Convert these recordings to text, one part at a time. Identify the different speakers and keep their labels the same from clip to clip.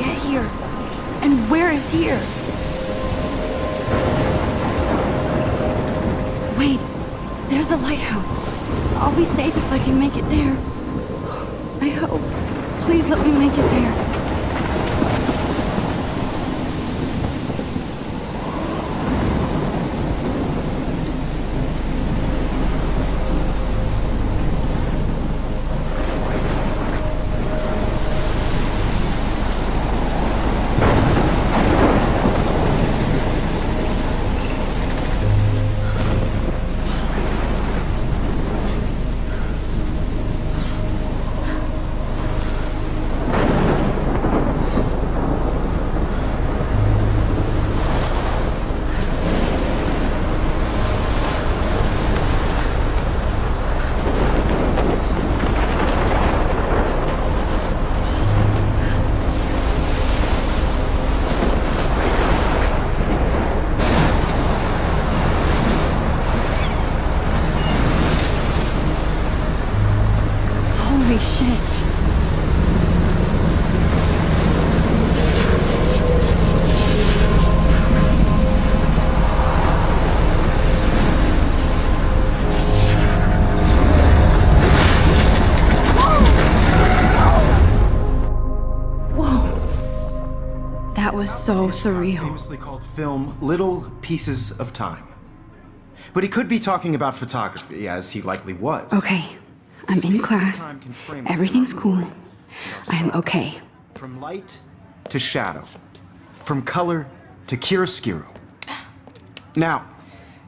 Speaker 1: get here? And where is here? Wait, there's the lighthouse. I'll be safe if I can make it there. I hope. Please let me make it there. Holy shit. Whoa. That was so surreal.
Speaker 2: Famously called film Little Pieces of Time. But he could be talking about photography, as he likely was.
Speaker 1: Okay. I'm in class. Everything's cool. I'm okay.
Speaker 2: From light to shadow. From color to chiaroscuro. Now,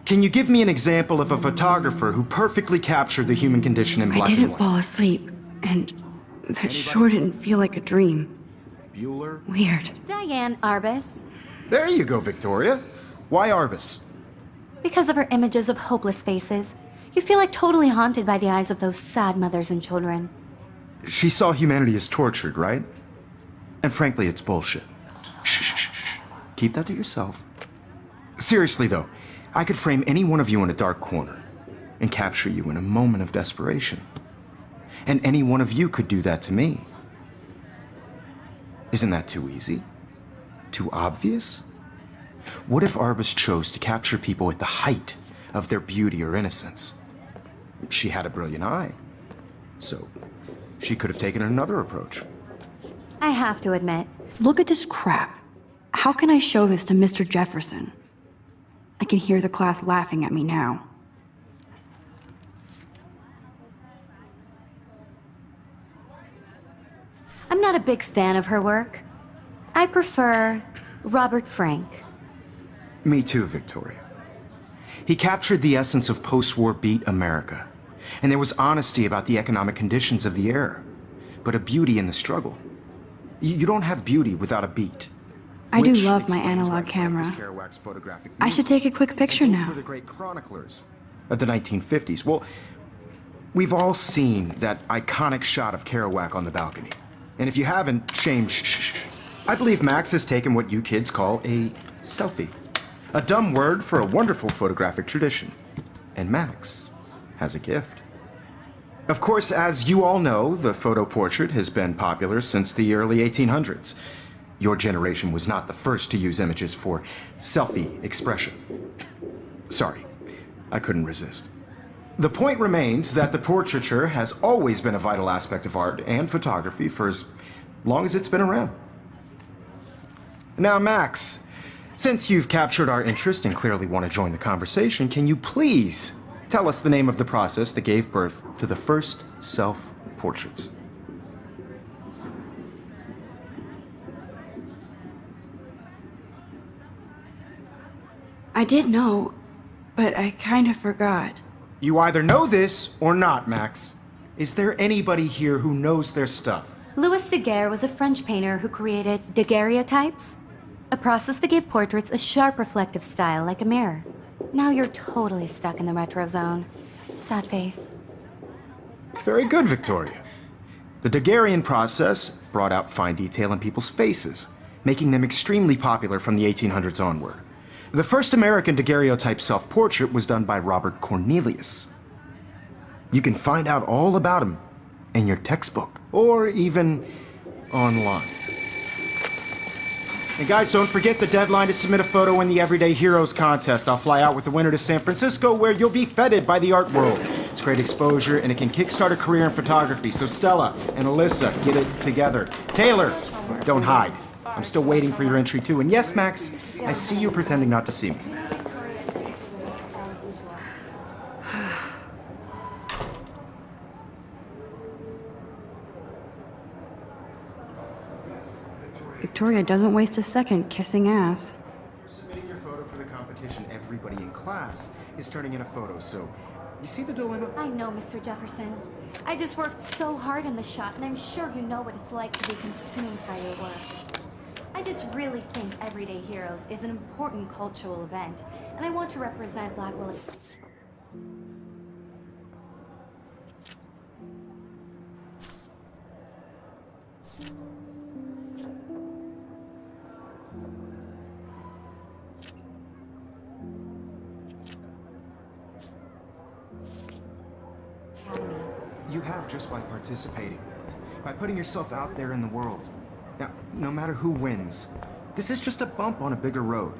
Speaker 2: can you give me an example of a photographer who perfectly captured the human condition in black and white?
Speaker 1: I didn't fall asleep, and that sure didn't feel like a dream.
Speaker 2: Bueller?
Speaker 1: Weird.
Speaker 3: Diane Arbus.
Speaker 2: There you go, Victoria. Why Arbus?
Speaker 3: Because of her images of hopeless faces. You feel like totally haunted by the eyes of those sad mothers and children.
Speaker 2: She saw humanity as tortured, right? And frankly, it's bullshit. Shh. Keep that to yourself. Seriously, though, I could frame any one of you in a dark corner and capture you in a moment of desperation. And any one of you could do that to me. Isn't that too easy? Too obvious? What if Arbus chose to capture people at the height of their beauty or innocence? She had a brilliant eye, so she could have taken another approach.
Speaker 3: I have to admit.
Speaker 1: Look at this crap. How can I show this to Mr. Jefferson? I can hear the class laughing at me now.
Speaker 3: I'm not a big fan of her work. I prefer Robert Frank.
Speaker 2: Me too, Victoria. He captured the essence of post-war beat America, and there was honesty about the economic conditions of the era, but a beauty in the struggle. You don't have beauty without a beat.
Speaker 1: I do
Speaker 2: Which
Speaker 1: love my
Speaker 2: explains why
Speaker 1: analog
Speaker 2: Frank
Speaker 1: camera.
Speaker 2: was Kerouac's photographic
Speaker 1: I should
Speaker 2: muse.
Speaker 1: take a quick picture
Speaker 2: Those
Speaker 1: now.
Speaker 2: were the great chroniclers of the 1950s. Well, we've all seen that iconic shot of Kerouac on the balcony. And if you haven't, shame, shh. I believe Max has taken what you kids call a selfie. A dumb word for a wonderful photographic tradition. And Max has a gift. Of course, as you all know, the photo portrait has been popular since the early 1800s. Your generation was not the first to use images for selfie expression. Sorry, I couldn't resist. The point remains that the portraiture has always been a vital aspect of art and photography for as long as it's been around. Now, Max, since you've captured our interest and clearly want to join the conversation, can you please tell us the name of the process that gave birth to the first self-portraits?
Speaker 1: I did know, but I kind of forgot.
Speaker 2: You either know this or not, Max. Is there anybody here who knows their stuff?
Speaker 3: Louis Daguerre was a French painter who created daguerreotypes, a process that gave portraits a sharp reflective style like a mirror. Now you're totally stuck in the retro zone. Sad face.
Speaker 2: Very good, Victoria. The Daguerrean process brought out fine detail in people's faces, making them extremely popular from the 1800s onward. The first American daguerreotype self-portrait was done by Robert Cornelius. You can find out all about him in your textbook, or even online. And guys, don't forget the deadline to submit a photo in the Everyday Heroes contest. I'll fly out with the winner to San Francisco, where you'll be feted by the art world. It's great exposure, and it can kickstart a career in photography. So Stella and Alyssa, get it together. Taylor, don't hide. I'm still waiting for your entry too. And yes, Max, I see you pretending not to see me.
Speaker 1: Victoria doesn't waste a second kissing ass.
Speaker 2: For submitting your photo for the competition, everybody in class is turning in a photo, so you see the dilemma?
Speaker 3: I know, Mr. Jefferson. I just worked so hard on the shot, and I'm sure you know what it's like to be consumed by your work. I just really think Everyday Heroes is an important cultural event, and I want to represent Blackwell. Academy.
Speaker 2: You have just by participating, by putting yourself out there in the world. Now, no matter who wins, this is just a bump on a bigger road.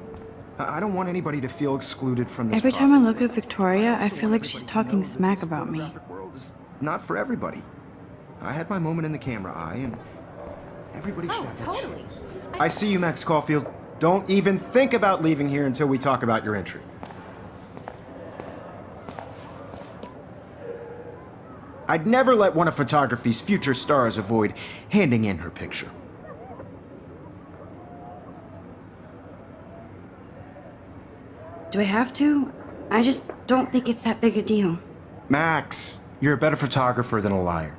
Speaker 2: I don't want anybody to feel excluded from this
Speaker 1: Every time I
Speaker 2: process.
Speaker 1: look at Victoria, I
Speaker 2: also
Speaker 1: feel
Speaker 2: want
Speaker 1: like she's
Speaker 2: everybody to
Speaker 1: talking
Speaker 2: know that
Speaker 1: smack
Speaker 2: this
Speaker 1: about me.
Speaker 2: photographic world is not for everybody. I had my moment in the camera eye, and everybody should have that
Speaker 3: totally.
Speaker 2: chance. I see you, Max Caulfield. Don't even think about leaving here until we talk about your entry. I'd never let one of photography's future stars avoid handing in her picture.
Speaker 1: Do I have to? I just don't think it's that big a deal.
Speaker 2: Max, you're a better photographer than a liar.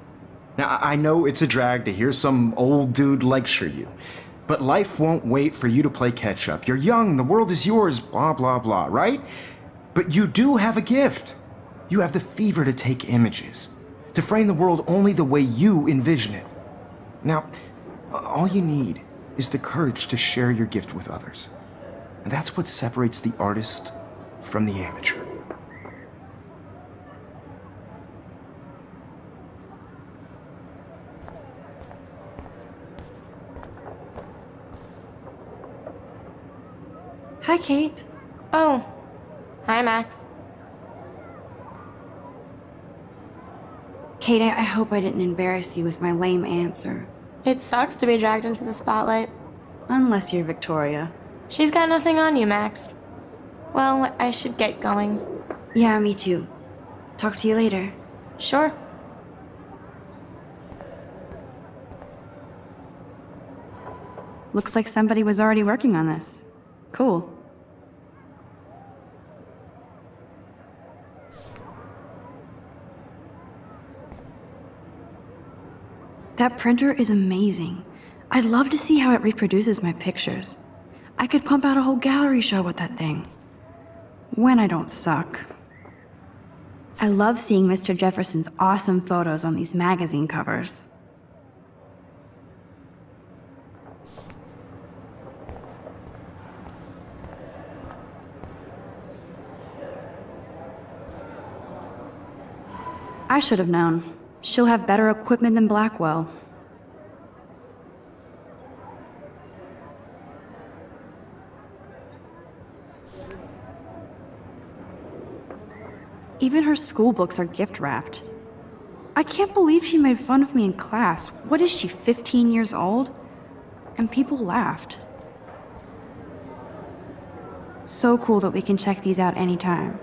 Speaker 2: Now, I know it's a drag to hear some old dude lecture you, but life won't wait for you to play catch up. You're young, the world is yours, blah, blah, blah, right? But you do have a gift. You have the fever to take images, to frame the world only the way you envision it. Now, all you need is the courage to share your gift with others. And that's what separates the artist from the amateur.
Speaker 1: Hi, Kate.
Speaker 4: Oh. Hi, Max.
Speaker 1: Kate, I hope I didn't embarrass you with my lame answer.
Speaker 4: It sucks to be dragged into the spotlight.
Speaker 1: Unless you're Victoria.
Speaker 4: She's got nothing on you, Max. Well, I should get going.
Speaker 1: Yeah, me too. Talk to you later.
Speaker 4: Sure.
Speaker 1: Looks like somebody was already working on this. Cool. That printer is amazing. I'd love to see how it reproduces my pictures. I could pump out a whole gallery show with that thing. When I don't suck. I love seeing Mr. Jefferson's awesome photos on these magazine covers. I should have known. She'll have better equipment than Blackwell. Even her school books are gift wrapped. I can't believe she made fun of me in class. What is she, 15 years old? And people laughed. So cool that we can check these out anytime.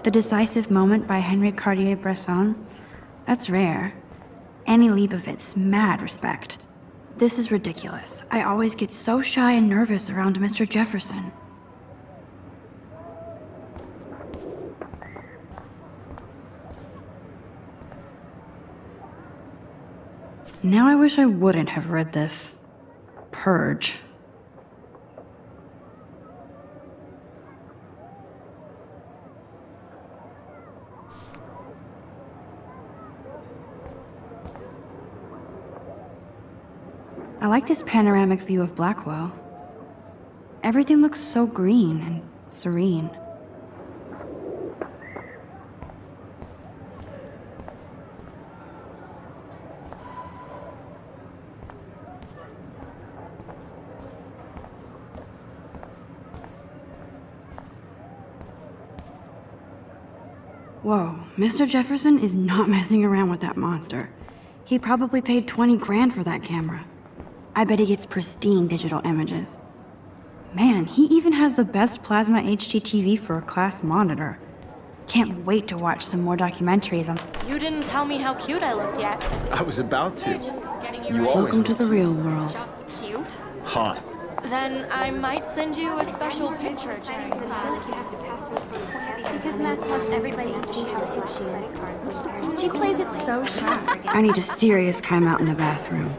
Speaker 1: The Decisive Moment by Henry Cartier-Bresson. That's rare. Annie Leibovitz, mad respect. This is ridiculous. I always get so shy and nervous around Mr. Jefferson. Now I wish I wouldn't have read this. Purge. I like this panoramic view of Blackwell. Everything looks so green and serene. Whoa, Mr. Jefferson is not messing around with that monster. He probably paid 20 grand for that camera. I bet he gets pristine digital images. Man, he even has the best plasma HDTV for a class monitor. Can't wait to watch some more documentaries on.
Speaker 4: You didn't tell me how cute I looked yet.
Speaker 2: I was about to.
Speaker 4: Just getting
Speaker 2: You always
Speaker 1: Welcome to the real world.
Speaker 4: just cute.
Speaker 2: hot.
Speaker 4: Then I might send you a special picture.
Speaker 3: Because Max wants everybody to see how hip she is. She plays it so sharp.
Speaker 1: I need a serious timeout in the bathroom.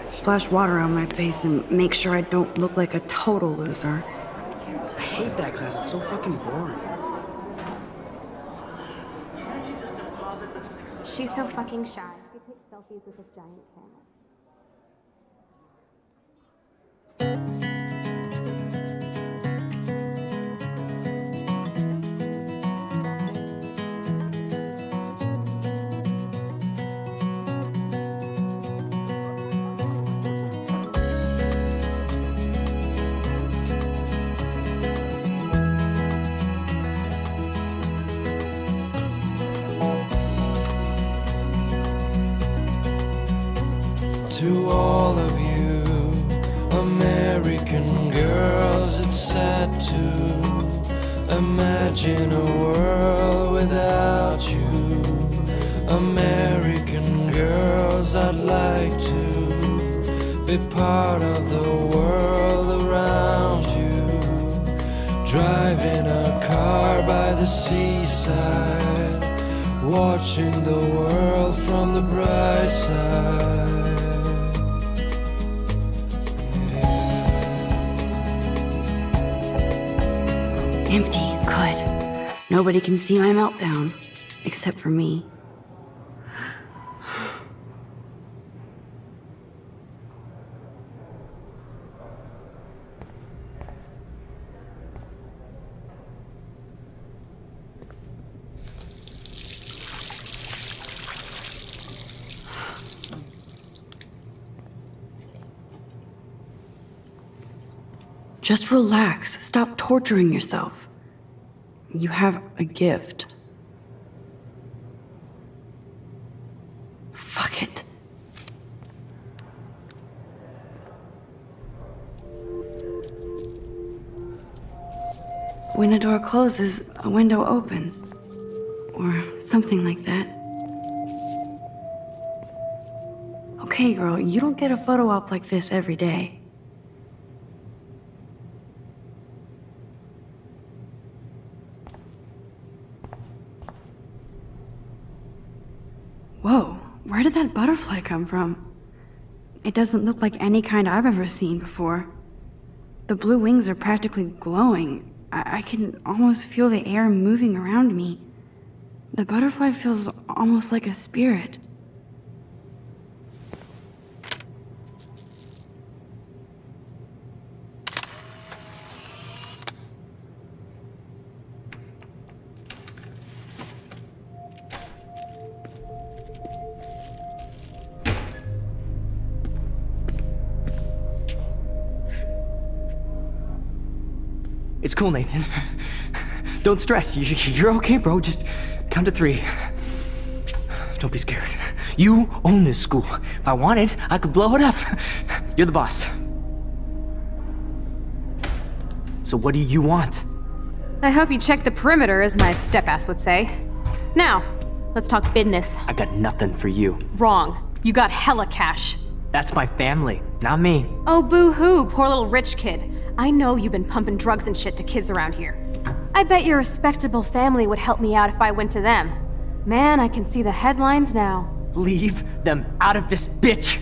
Speaker 1: Splash water on my face and make sure I don't look like a total loser.
Speaker 5: I hate that class. It's so fucking boring.
Speaker 3: She's so fucking shy. She takes selfies with this giant camera.
Speaker 6: To all of you American girls, it's sad to imagine a world without you. American girls, I'd like to be part of the world around you. Driving a car by the seaside, watching the world from the bright side.
Speaker 1: Empty, good. Nobody can see my meltdown, except for me. Just relax. Stop torturing yourself. You have a gift. Fuck it. When a door closes, a window opens. Or something like that. Okay, girl, you don't get a photo op like this every day. Whoa, where did that butterfly come from? It doesn't look like any kind I've ever seen before. The blue wings are practically glowing. I can almost feel the air moving around me. The butterfly feels almost like a spirit.
Speaker 5: It's cool, Nathan. Don't stress. You're okay, bro. Just count to 3. Don't be scared. You own this school. If I wanted, I could blow it up. You're the boss. So what do you want?
Speaker 7: I hope you check the perimeter, as my step-ass would say. Now, let's talk business.
Speaker 5: I got nothing for you.
Speaker 7: Wrong. You got hella cash.
Speaker 5: That's my family, not me.
Speaker 7: Oh, boo-hoo, poor little rich kid. I know you've been pumping drugs and shit to kids around here. I bet your respectable family would help me out if I went to them. Man, I can see the headlines now.
Speaker 5: Leave them out of this bitch!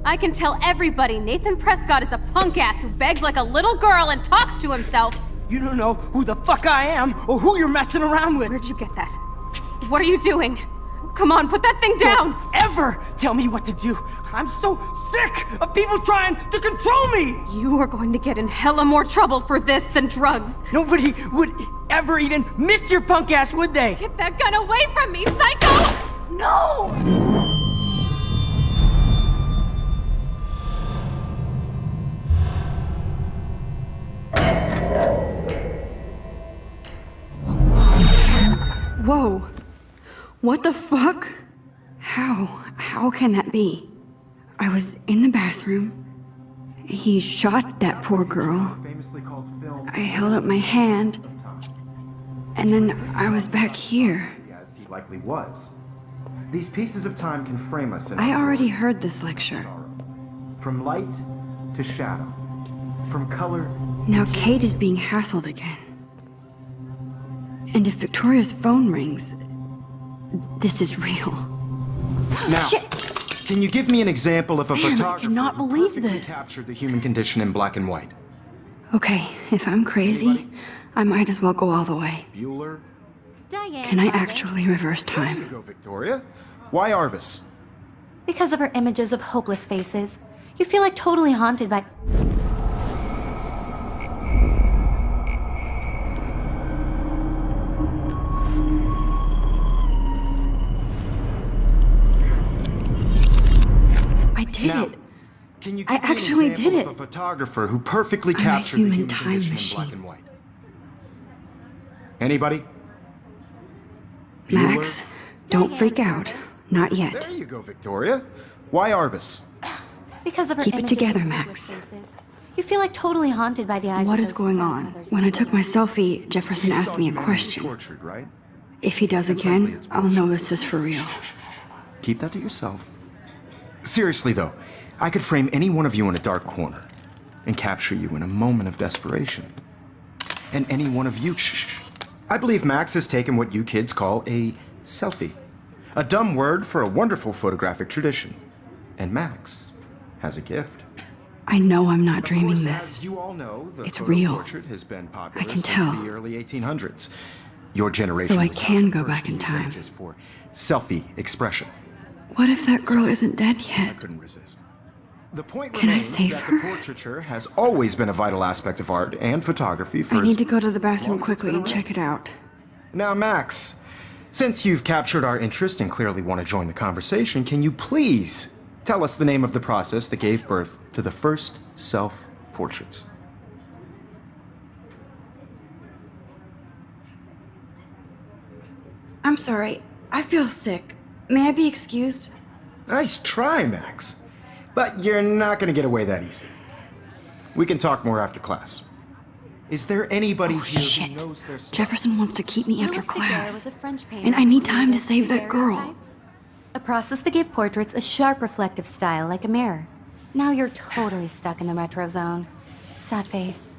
Speaker 7: I can tell everybody Nathan Prescott is a punk ass who begs like a little girl and talks to himself.
Speaker 5: You don't know who the fuck I am or who you're messing around with.
Speaker 7: Where'd you get that? What are you doing? Come on, put that thing down!
Speaker 5: Don't ever tell me what to do. I'm so sick of people trying to control me.
Speaker 7: You are going to get in hella more trouble for this than drugs.
Speaker 5: Nobody would ever even miss your punk ass, would they?
Speaker 7: Get that gun away from me, psycho!
Speaker 5: No!
Speaker 1: Whoa! What the fuck? How can that be? I was in the bathroom. He shot that poor girl. I held up my hand. And then I was back here.
Speaker 2: As he likely was. These pieces of time can frame us in
Speaker 1: I
Speaker 2: our
Speaker 1: already
Speaker 2: world.
Speaker 1: heard this lecture.
Speaker 2: From light to shadow. From color.
Speaker 1: Now Kate is being hassled again. And if Victoria's phone rings, this is real.
Speaker 2: Now,
Speaker 1: Shit!
Speaker 2: can you give me an example of a
Speaker 1: Man, I
Speaker 2: photographer
Speaker 1: cannot
Speaker 2: who
Speaker 1: believe
Speaker 2: perfectly
Speaker 1: this.
Speaker 2: captured the human condition in black and white?
Speaker 1: Okay, if I'm crazy, I might as well go all the way.
Speaker 2: Bueller?
Speaker 3: Diane.
Speaker 1: Can I
Speaker 3: Arbus.
Speaker 1: actually reverse
Speaker 2: There you
Speaker 1: time?
Speaker 2: go, Victoria. Why Arbus?
Speaker 3: Because of her images of hopeless faces, you feel like totally haunted by.
Speaker 1: I did
Speaker 2: Now,
Speaker 1: it.
Speaker 2: can you
Speaker 1: I
Speaker 2: give me an
Speaker 1: actually
Speaker 2: example
Speaker 1: did
Speaker 2: of
Speaker 1: it.
Speaker 2: a photographer who perfectly
Speaker 1: I'm a
Speaker 2: captured the
Speaker 1: human
Speaker 2: human
Speaker 1: time
Speaker 2: condition
Speaker 1: machine.
Speaker 2: in black and white? Anybody?
Speaker 1: Max, don't freak out. Not
Speaker 2: There
Speaker 1: yet.
Speaker 2: you go, Victoria. Why Arbus?
Speaker 3: Because of her
Speaker 1: Keep it
Speaker 3: images
Speaker 1: together,
Speaker 3: of
Speaker 1: Max.
Speaker 3: hopeless faces, you feel like totally haunted by the eyes
Speaker 1: What
Speaker 3: of
Speaker 1: is
Speaker 3: those
Speaker 1: going
Speaker 3: sad
Speaker 1: on?
Speaker 3: mothers
Speaker 1: When I
Speaker 3: and
Speaker 1: took my
Speaker 3: children.
Speaker 1: selfie, Jefferson
Speaker 2: You
Speaker 1: asked
Speaker 2: saw
Speaker 1: me a
Speaker 2: humanity
Speaker 1: question.
Speaker 2: tortured, right?
Speaker 1: If he does
Speaker 2: And frankly,
Speaker 1: again,
Speaker 2: it's
Speaker 1: I'll
Speaker 2: bullshit.
Speaker 1: know this is for real.
Speaker 2: Keep that to yourself. Seriously, though, I could frame any one of you in a dark corner and capture you in a moment of desperation. And any one of you, I believe Max has taken what you kids call a selfie. A dumb word for a wonderful photographic tradition. And Max has a gift.
Speaker 1: I know I'm not
Speaker 2: Of
Speaker 1: dreaming
Speaker 2: course,
Speaker 1: this.
Speaker 2: as you all know, the
Speaker 1: It's
Speaker 2: photo
Speaker 1: real.
Speaker 2: portrait has been popular
Speaker 1: I can
Speaker 2: since
Speaker 1: tell.
Speaker 2: the early 1800s. Your generation
Speaker 1: So I
Speaker 2: was not
Speaker 1: can
Speaker 2: the
Speaker 1: go
Speaker 2: first
Speaker 1: back
Speaker 2: to
Speaker 1: in
Speaker 2: use
Speaker 1: time.
Speaker 2: images for selfie expression.
Speaker 1: What if that girl isn't dead
Speaker 2: I
Speaker 1: yet?
Speaker 2: couldn't resist. The point
Speaker 1: Can I
Speaker 2: remains
Speaker 1: save
Speaker 2: that
Speaker 1: her?
Speaker 2: the portraiture has always been a vital aspect of art and photography for
Speaker 1: I need
Speaker 2: as
Speaker 1: to go to the bathroom
Speaker 2: long as it's
Speaker 1: quickly
Speaker 2: been
Speaker 1: and check it out.
Speaker 2: Now, Max, since you've captured our interest and clearly want to join the conversation, can you please tell us the name of the process that gave birth to the first self-portraits?
Speaker 1: I'm sorry. I feel sick. May I be excused?
Speaker 2: Nice try, Max. But you're not going to get away that easy. We can talk more after class. Is there anybody
Speaker 1: Oh,
Speaker 2: here
Speaker 1: shit.
Speaker 2: who knows their stuff?
Speaker 1: Jefferson wants to keep me after
Speaker 3: Louis Daguerre
Speaker 1: class.
Speaker 3: was a French painter
Speaker 1: And I need
Speaker 3: who
Speaker 1: time to
Speaker 3: created
Speaker 1: save that girl.
Speaker 3: daguerreotypes, a process that gave portraits a sharp reflective style like a mirror. Now you're totally stuck in the retro zone. Sad face.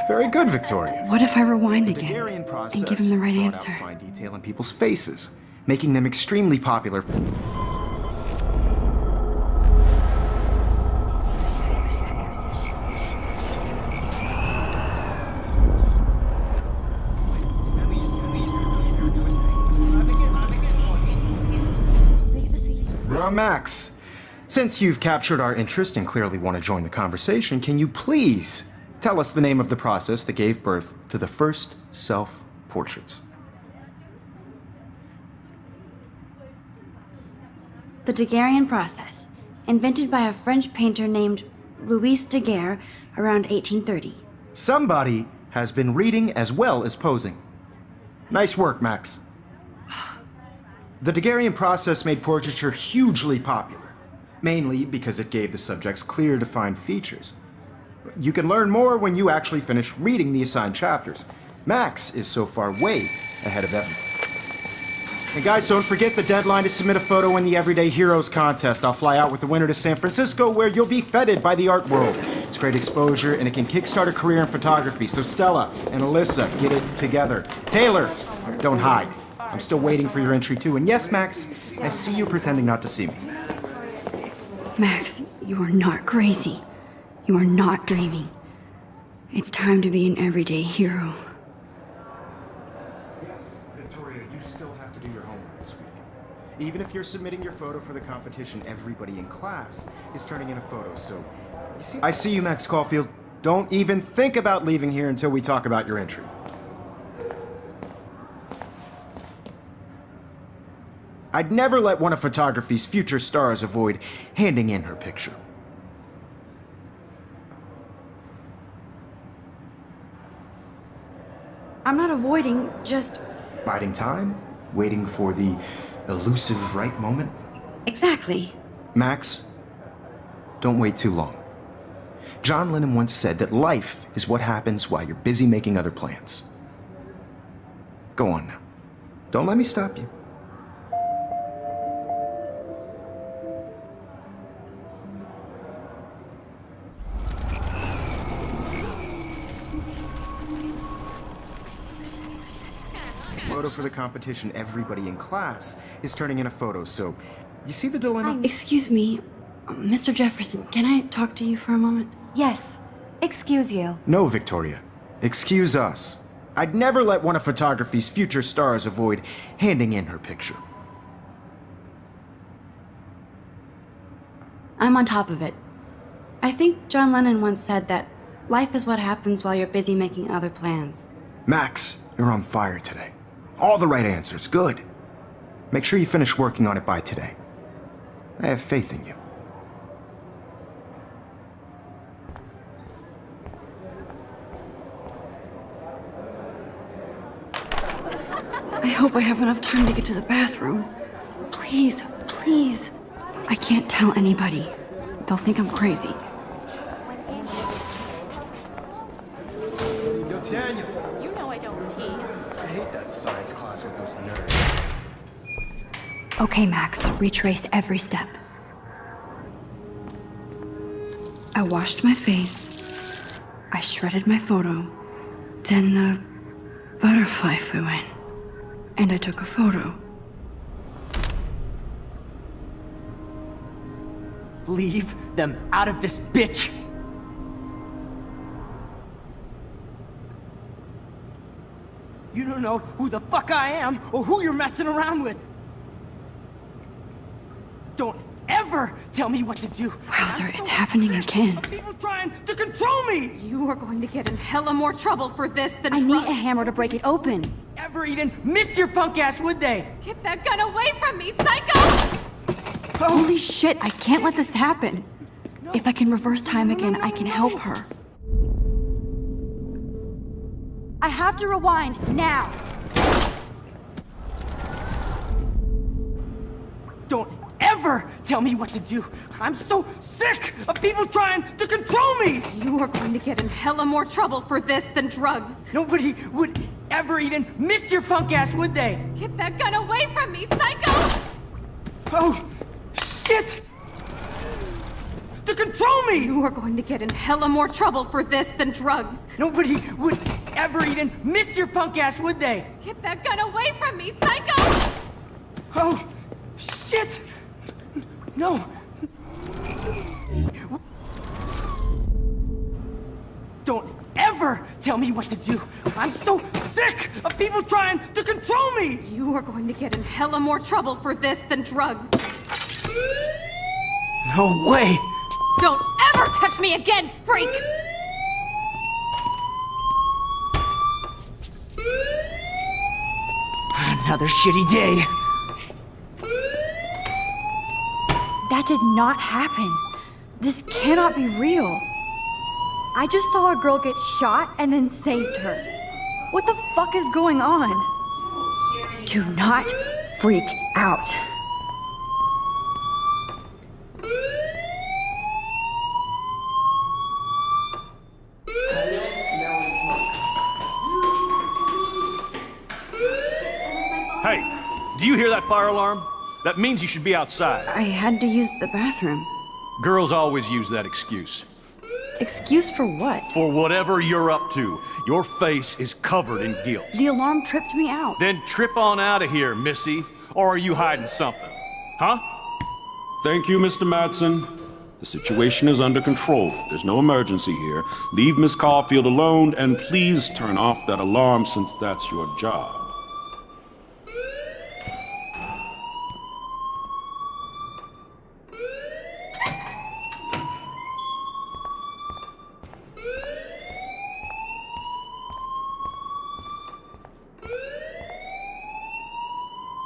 Speaker 2: Very good, Victoria.
Speaker 1: What if I rewind
Speaker 2: The
Speaker 1: again
Speaker 2: Daguerrean process
Speaker 1: and give him the right
Speaker 2: brought
Speaker 1: answer?
Speaker 2: out fine detail in people's faces, making them extremely popular. Now, Max, since you've captured our interest and clearly want to join the conversation, can you please tell us the name of the process that gave birth to the first self-portraits?
Speaker 1: The Daguerrean process, invented by a French painter named Louis Daguerre around 1830.
Speaker 2: Somebody has been reading as well as posing. Nice work, Max. The Daguerrean process made portraiture hugely popular, mainly because it gave the subjects clear, defined features. You can learn more when you actually finish reading the assigned chapters. Max is so far way ahead of everyone. And guys, don't forget the deadline to submit a photo in the Everyday Heroes contest. I'll fly out with the winner to San Francisco, where you'll be feted by the art world. It's great exposure, and it can kickstart a career in photography. So Stella and Alyssa, get it together. Taylor, don't hide. I'm still waiting for your entry too. And yes, Max, I see you pretending not to see me.
Speaker 1: Max, you are not crazy. You are not dreaming. It's time to be an everyday hero.
Speaker 2: Yes, Victoria, you still have to do your homework this week. Even if you're submitting your photo for the competition, everybody in class is turning in a photo, so... You see... I see you, Max Caulfield. Don't even think about leaving here until we talk about your entry. I'd never let one of photography's future stars avoid handing in her picture.
Speaker 1: I'm not avoiding, just...
Speaker 2: Biding time? waiting for the elusive right moment?
Speaker 1: Exactly.
Speaker 2: Max, don't wait too long. John Lennon once said that life is what happens while you're busy making other plans. Go on now. Don't let me stop you. Photo for the competition. Everybody in class is turning in a photo, so you see the dilemma?
Speaker 1: Excuse me, Mr. Jefferson, can I talk to you for a moment?
Speaker 3: Yes. Excuse you.
Speaker 2: No, Victoria. Excuse us. I'd never let one of photography's future stars avoid handing in her picture.
Speaker 1: I'm on top of it. I think John Lennon once said that life is what happens while you're busy making other plans.
Speaker 2: Max, you're on fire today. All the right answers. Good. Make sure you finish working on it by today. I have faith in you.
Speaker 1: I hope I have enough time to get to the bathroom. Please, please. I can't tell anybody. They'll think I'm crazy.
Speaker 2: Yo, Daniel.
Speaker 4: You know I don't tease.
Speaker 2: I hate that science class with those nerds.
Speaker 1: Okay, Max, retrace every step. I washed my face. I shredded my photo. Then the butterfly flew in. And I took a photo.
Speaker 5: Leave them out of this bitch! You don't know who the fuck I am or who you're messing around with! Don't ever tell me what to do!
Speaker 1: Wowzer, it's happening again.
Speaker 5: People trying to control me!
Speaker 7: You are going to get in hella more trouble for this than
Speaker 1: I need
Speaker 7: drugs.
Speaker 1: a hammer to break it open.
Speaker 5: Ever even missed your punk ass, would they?
Speaker 7: Get that gun away from me, psycho!
Speaker 1: Holy shit, I can't let this happen. If I can reverse time again, I can help her. I have to rewind, now!
Speaker 5: Don't ever tell me what to do! I'm so sick of people trying to control me!
Speaker 7: You are going to get in hella more trouble for this than drugs.
Speaker 5: Nobody would ever even miss your punk ass, would they?
Speaker 7: Get that gun away from me, psycho!
Speaker 5: Oh, shit! To control me!
Speaker 7: You are going to get in hella more trouble for this than drugs.
Speaker 5: Nobody would ever even miss your punk ass, would they?
Speaker 7: Get that gun away from me, psycho!
Speaker 5: Oh, shit! No. Don't ever tell me what to do. I'm so sick of people trying to control me!
Speaker 7: You are going to get in hella more trouble for this than drugs.
Speaker 5: No way!
Speaker 7: Don't ever touch me again, freak!
Speaker 5: Another shitty day.
Speaker 1: That did not happen. This cannot be real. I just saw a girl get shot and then saved her. What the fuck is going on? Do not freak out.
Speaker 8: Hey, do you hear that fire alarm? That means you should be outside.
Speaker 1: I had to use the bathroom.
Speaker 8: Girls always use that excuse.
Speaker 1: Excuse for what?
Speaker 8: For whatever you're up to, your face is covered in guilt.
Speaker 1: The alarm tripped me out.
Speaker 8: Then trip on out of here, missy. Or are you hiding something? Huh?
Speaker 9: Thank you, Mr. Madsen. The situation is under control. There's no emergency here. Leave Miss Caulfield alone, and please turn off that alarm since that's your job.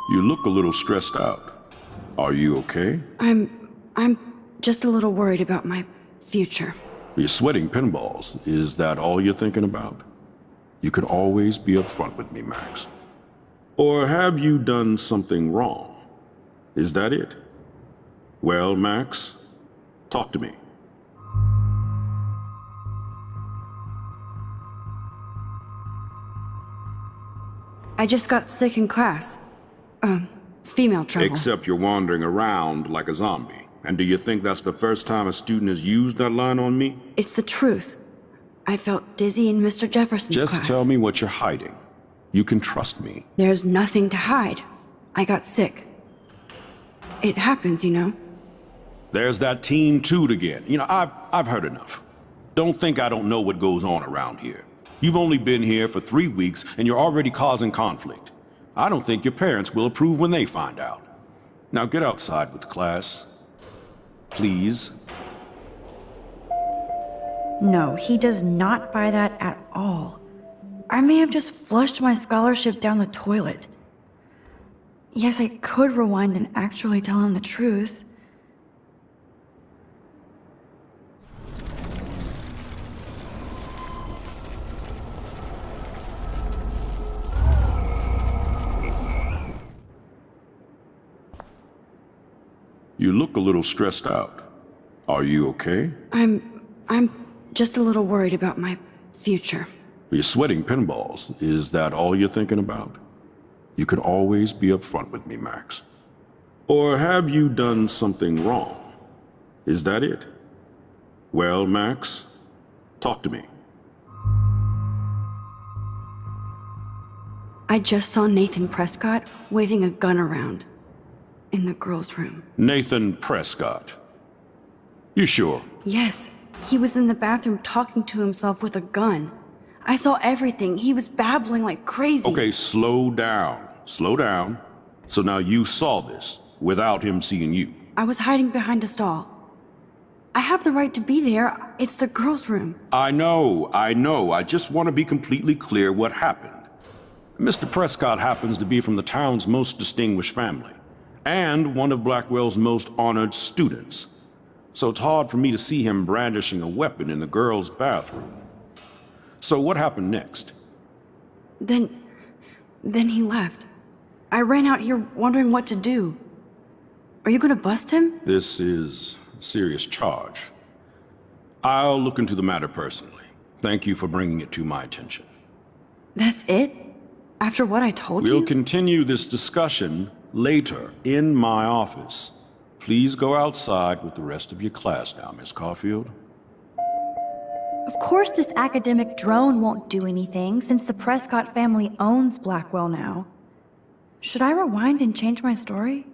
Speaker 9: You look a little stressed out. Are you okay?
Speaker 1: I'm just a little worried about my future.
Speaker 9: You're sweating pinballs. Is that all you're thinking about? You could always be upfront with me, Max. Or have you done something wrong? Is that it? Well, Max, talk to me.
Speaker 1: I just got sick in class. Female trouble.
Speaker 9: Except you're wandering around like a zombie. And do you think that's the first time a student has used that line on me?
Speaker 1: It's the truth. I felt dizzy in Mr. Jefferson's class.
Speaker 9: Just tell me what you're hiding. You can trust me.
Speaker 1: There's nothing to hide. I got sick. It happens, you know.
Speaker 9: There's that teen toot again. You know, I've heard enough. Don't think I don't know what goes on around here. You've only been here for 3 weeks and you're already causing conflict. I don't think your parents will approve when they find out. Now get outside with class. Please.
Speaker 1: No, he does not buy that at all. I may have just flushed my scholarship down the toilet. Yes, I could rewind and actually tell him the truth.
Speaker 9: You look a little stressed out. Are you okay?
Speaker 1: I'm just a little worried about my future.
Speaker 9: You're sweating pinballs. Is that all you're thinking about? You can always be upfront with me, Max. Or have you done something wrong? Is that it? Well, Max, talk to me.
Speaker 1: I just saw Nathan Prescott waving a gun around in the girls' room.
Speaker 9: Nathan Prescott. You sure?
Speaker 1: Yes, he was in the bathroom talking to himself with a gun. I saw everything. He was babbling like crazy.
Speaker 9: Okay, slow down. Slow down. So now you saw this without him seeing you.
Speaker 1: I was hiding behind a stall. I have the right to be there. It's the girls' room.
Speaker 9: I know. I just want to be completely clear what happened. Mr. Prescott happens to be from the town's most distinguished family, and one of Blackwell's most honored students. So it's hard for me to see him brandishing a weapon in the girls' bathroom. So what happened next?
Speaker 1: Then he left. I ran out here wondering what to do. Are you gonna bust him?
Speaker 9: This is a serious charge. I'll look into the matter personally. Thank you for bringing it to my attention.
Speaker 1: That's it? After what I told you?
Speaker 9: We'll continue this discussion later in my office. Please go outside with the rest of your class now, Miss Caulfield.
Speaker 10: Of course this academic drone won't do anything, since the Prescott family owns Blackwell now.
Speaker 1: Should I rewind and change my story?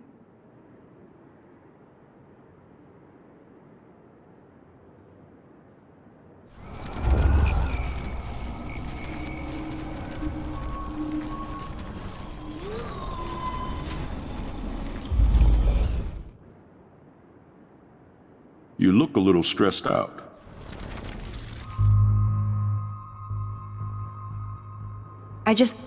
Speaker 9: You look a little stressed out.
Speaker 1: I just...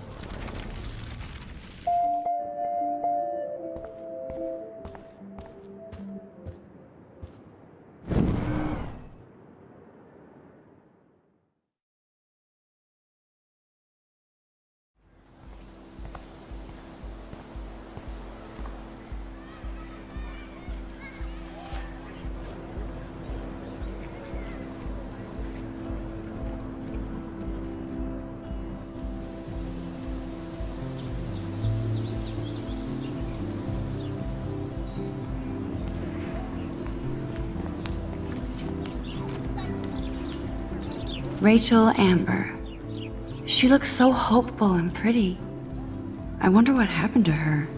Speaker 1: Rachel Amber. She looks so hopeful and pretty. I wonder what happened to her.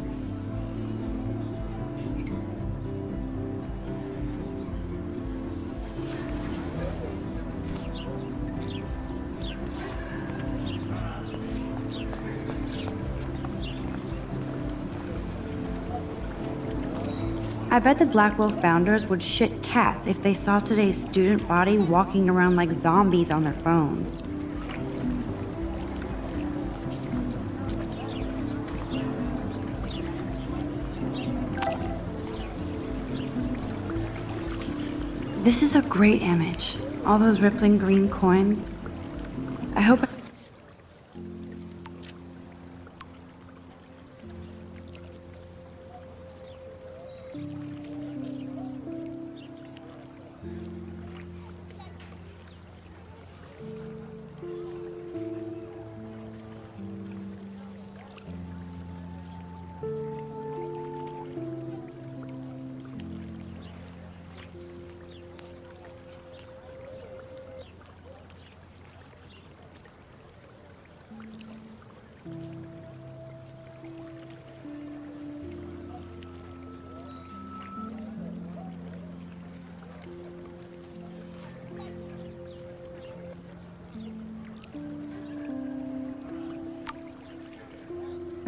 Speaker 1: I bet the Blackwell founders would shit cats if they saw today's student body walking around like zombies on their phones. This is a great image. All those rippling green coins. I hope...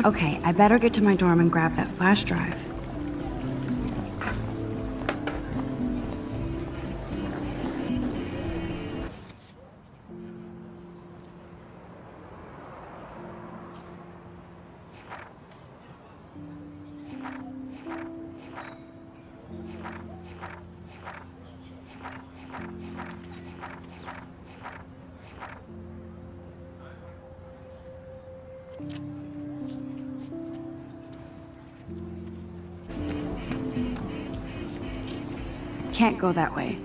Speaker 1: Okay, I better get to my dorm and grab that flash drive. Can't go that way.